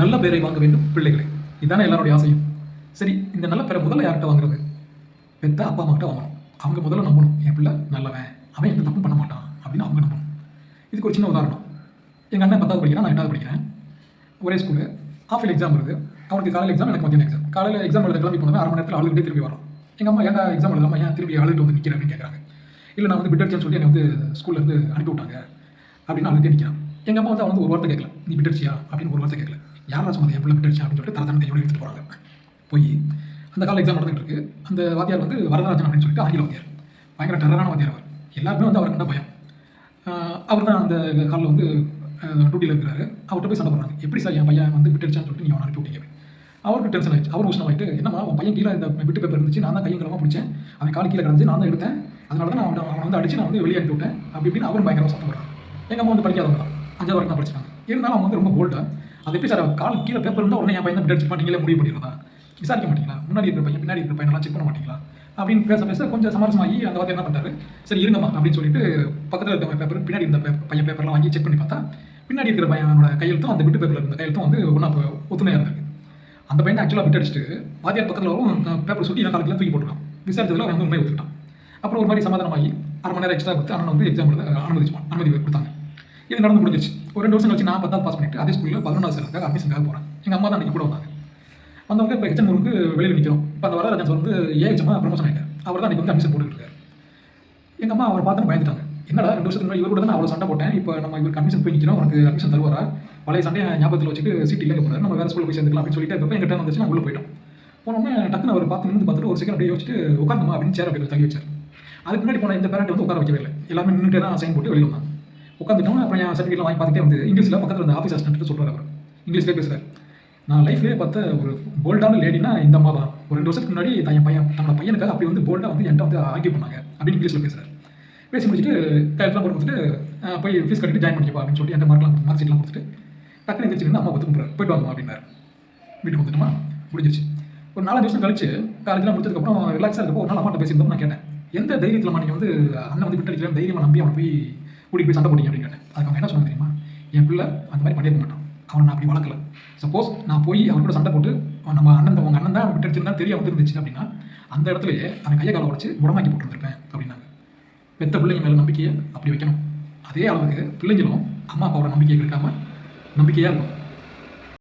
நல்ல பேரை வாங்க வேண்டும் பிள்ளைகளே. இதுதானே எல்லாருடைய ஆசையும். சரி, இந்த நல்ல பேரை முதல்ல யார்கிட்ட வாங்குறது? பெத்த அப்பா அம்மா கிட்ட வாங்கணும். அவங்க முதல்ல நம்பணும், என் பிள்ளை நல்லவன், அவன் எந்த தப்பும் பண்ண மாட்டான் அப்படின்னு அவங்க நம்பணும். இதுக்கு ஒரு சின்ன உதாரணம். எங்கள் அண்ணன் 10வது படிக்கிறான், நான் 8வது படிக்கிறேன். ஒரே ஸ்கூலு. ஆஃப் இயர் எக்ஸாம் வருது. அவனுக்கு காலையில் எக்ஸாம், எனக்கு மத்தியான எக்ஸாம். காலையில் எக்ஸாம் எழுத கிளம்பி போனது 1/2 மணி நேரத்தில் அழுதுகிட்டே திரும்பி வரோம். எங்கள் அம்மா ஏன்டா எக்ஸாம் எழுதாமல் ஏன் திரும்பி அழுதுட்டு வந்து நிற்கிறேன் அப்படின்னு கேட்குறாங்க. இல்லை, நான் வந்து பிட் அடிச்சேன்னு சொல்லி என்னை வந்து ஸ்கூல்லேருந்து அனுப்பி விட்டாங்க அப்படின்னு அழுதுகிட்டே நிற்கிறான். எங்கள் அம்மா வந்து அவன் வந்து ஒரு வார்த்தை கேட்கல, நீ பிட் அடிச்சியா அப்படின்னு ஒரு வார்த்தை கேட்கல. யாரா சொன்னது என் பிள்ளை பிட் அடிச்சா அப்படின்னு சொல்லிட்டு தரத்தான கையோடு எடுத்துகிட்டு போகிறாங்க. போய் அந்த காலையில் எக்ஸாம் நடந்துகிட்டு இருக்கு. அந்த வாத்தியார் வந்து வரதராஜன் அப்படின்னு சொல்லிட்டு ஆங்கில வாத்தியார், பயங்கர டெரரான வாத்தியார் அவர். எல்லாருமே வந்து அவர் கண்ட பயம். அவர் தான் அந்த காலில் வந்து டியூட்டியில் இருக்கிறாரு. அவர்கிட்ட போய் சண்டை போடுறாங்க. எப்படி சார் என் பையன் வந்து பிட் அடிச்சான்னு சொல்லிட்டு நீங்கள் அவனை அனுப்பி விட்டீங்க. அவருக்கு டென்ஷன் ஆயிடுச்சு. அவர் உஷ்ணம் ஆகிட்டு, என்னம்மா உன் பையன் கீழே இந்த பிட்டு பேப்பர் இருந்துச்சு, நான் தான் கையும் கிளம்ப பிடிச்சேன், அவன் கால் கீழே கிடந்துச்சு, நான் தான் எடுத்தேன், அதனால தான் அவனை வந்து அடிச்சு நான் வந்து வெளியே அனுப்பி விட்டேன் அப்படி இப்படின்னு அவரும் பயங்கரமாக சத்தம் போடுறாங்க. எங்கள் அம்மா வந்து படிக்காதவங்க தான், 5வது வரைக்கும் தான் படிச்சிட்டாங்க. இருந்தாலும் அவங்க வந்து ரொம்ப போல்டாக, அது எப்படி சார் கால் கீழே பேப்பர் இருந்தால் உடனே என் பையன் தான் பிட் அடிச்சு நீங்களே முடிவு பண்ணிடுறதா, விசாரிக்க மாட்டீங்களா, முன்னாடி இருக்கிற பையன் பின்னாடி இருக்கிற பையனெல்லாம் செக் பண்ண மாட்டீங்களா அப்படின்னு பேச பேச கொஞ்சம் சமரசமாகி அந்த வாத்தியார் என்ன பண்ணுறாரு, சரி இருங்கம்மா அப்படின்னு சொல்லிட்டு பக்கத்தில் இருக்கிற பேப்பர் பின்னாடி இருந்த பையன் பேப்பர்லாம் வாங்கி செக் பண்ணி பார்த்தா பின்னாடி இருக்கிற பையனோட கையெழுத்தும் அந்த பிட்டு பேப்பரில் இருந்த கையெழுத்தும் வந்து ஒன்றா ஒத்துமையாக இருந்திருக்கு. அந்த பையனை ஆக்சுவலாக பிட் அடிச்சுட்டு வாத்தியார் பக்கத்தில் வரும் பேப்பர் சுட்டி நான் காலத்தில் தூக்கி போட்டுருக்கான். விசாரிச்சதில் அவன் வந்து உண்மையை ஒத்துக்கிட்டான். அப்புறம் ஒரு மாதிரி சமாதானமாகி 1/2 மணி நேரம் எக்ஸ்ட்ரா கொடுத்து அண்ணன் வந்து எக்ஸாம் எழுத அனுமதி கொடுத்தாங்க. இது நடந்து முடிஞ்சிச்சு. ஒரு 2 வருஷம் கழிச்சு நான் 10வது பாஸ் பண்ணிட்டு அதே ஸ்கூலில் 11வது சேர்றதுக்காக அட்மிஷனுக்காக போகிறேன். எங்கள் அம்மா தான் அன்றைக்கி கூட வந்தாங்க. வந்தவங்க இப்போ ஹெச்எம் ரூமுக்கு வெளியில் நிற்கிறோம். இப்போ அந்த வரராஜன் சார் வந்து ஏஹெச்எம்மாக ப்ரமோஷன் ஆகிட்டார். அவர் தான் அன்றைக்கி வந்து அட்மிஷன் போட்டுருக்காரு. எங்கள் அம்மா அவரை பார்த்து பயந்துட்டாங்க. என்னடா 2 வருஷத்துக்கு முன்னாடி இவர் கூட தான் அவ்வளோ சண்டை போட்டேன், இப்போ நம்ம இவருக்கு அட்மிஷன் போய் நிற்கிறோம், உனக்கு அட்மிஷன் தருவாரா, பழைய சண்டையை ஞாபகத்தில் வச்சுட்டு சீட் இல்லை போகிறார், நம்ம வேறு ஸ்கூலில் போய் சேர்ந்துக்கலாம் அப்படின்னு சொல்லிட்டு அதுக்கப்புறம் எங்கள் டைம் வந்துச்சு. நான் உள்ளே போயிட்டோம். போனோன்னே டக்குன்னு அவர் பார்த்துட்டு ஒரு செகண்ட் அப்படியே யோசிச்சுட்டு உட்காந்துமா அப்படின்னு சேர் அப்படி தள்ளி வச்சார். அதுக்கு முன்னாடி போன இந்த பேரண்ட் வந்து உட்கார வைக்கவே இல்லை. எல்லாமே நின்றுட்டே தான் சைன் போட்டு வெளியில் வந்தாங்க. உட்காந்துட்டோம். அப்புறம் என் சர்டிஃபிகேட்லாம் வாங்கி பார்த்துட்டே வந்து இங்கிலீஷில் பக்கத்தில் இருந்த ஆஃபீஸ் அசிஸ்டன்ட் சொல்கிறார். அவர் இங்கிலீஷ்லேயே பேசுகிறார். நான் லைஃப்லேயே பார்த்த ஒரு போல்டான லேடினா இந்த அம்மா தான். ஒரு 2 வருஷத்துக்கு முன்னாடி என் பையன் நம்மளோட பையனுக்காக அப்படி வந்து போல்டாக வந்து என்கிட்ட வந்து ஆர்கியூ பண்ணாங்க அப்படின்னு இங்கிலீஷில் பேசுகிறார். பேசி முடிச்சுட்டு கையெல்லாம் போட்டு கொடுத்துட்டு போய் ஃபீஸ் கட்டிட்டு ஜாயின் பண்ணிக்கப்பா அப்படின்னு சொல்லிட்டு என் மார்க் ஷீட்லாம் கொடுத்துட்டு டக்குனு எந்திரிச்சு அம்மா பார்த்து கூப்பிட்றாரு, போய்ட்டு வாங்கம்மா அப்படின்னாரு. வீட்டுக்கு வந்துட்டுமா முடிஞ்சிருச்சு. ஒரு 4-5 வருஷம் கழிச்சு காலேஜ்லாம் முடிச்சதுக்கப்புறம் ரிலாக்ஸாக இருக்கப்போ ஒரு நாள் அம்மாட்ட பேசியிருந்தோம். நான் கேட்டேன், எந்த தைரியத்தில் நீங்கள் வந்து அண்ணன் வந்து விட்டு அடிக்கலாம் தைரியமாக நம்பி அவனை போய் கூட்டிகிட்டு போய் சண்டை போட்டீங்க அப்படின்னு கேட்டேன். அதுக்கு அவங்க என்ன சொன்னாங்க தெரியுமா, என் பிள்ளை அந்த மாதிரி பண்ணியிருக்க மாட்டான், அவனை நான் அப்படி வளர்க்கல. சப்போஸ் நான் போய் அவர் கூட சண்டை போட்டு நம்ம உங்கள் அண்ணன் தான் விட்டு அடிச்சிருந்தா தெரிய வந்துருந்துச்சு அப்படின்னா அந்த இடத்துலயே அவன் கையை காலை உடச்சு உடமாக்கி போட்டுருந்துருப்பேன் அப்படின்னாங்க. பெத்த பிள்ளைங்க மேலே நம்பிக்கையை அப்படி வைக்கணும். அதே அளவுக்கு பிள்ளைங்களும் அம்மா அப்பாவோட நம்பிக்கையை எடுக்காமல் நம்பிக்கையாக இருக்கும்.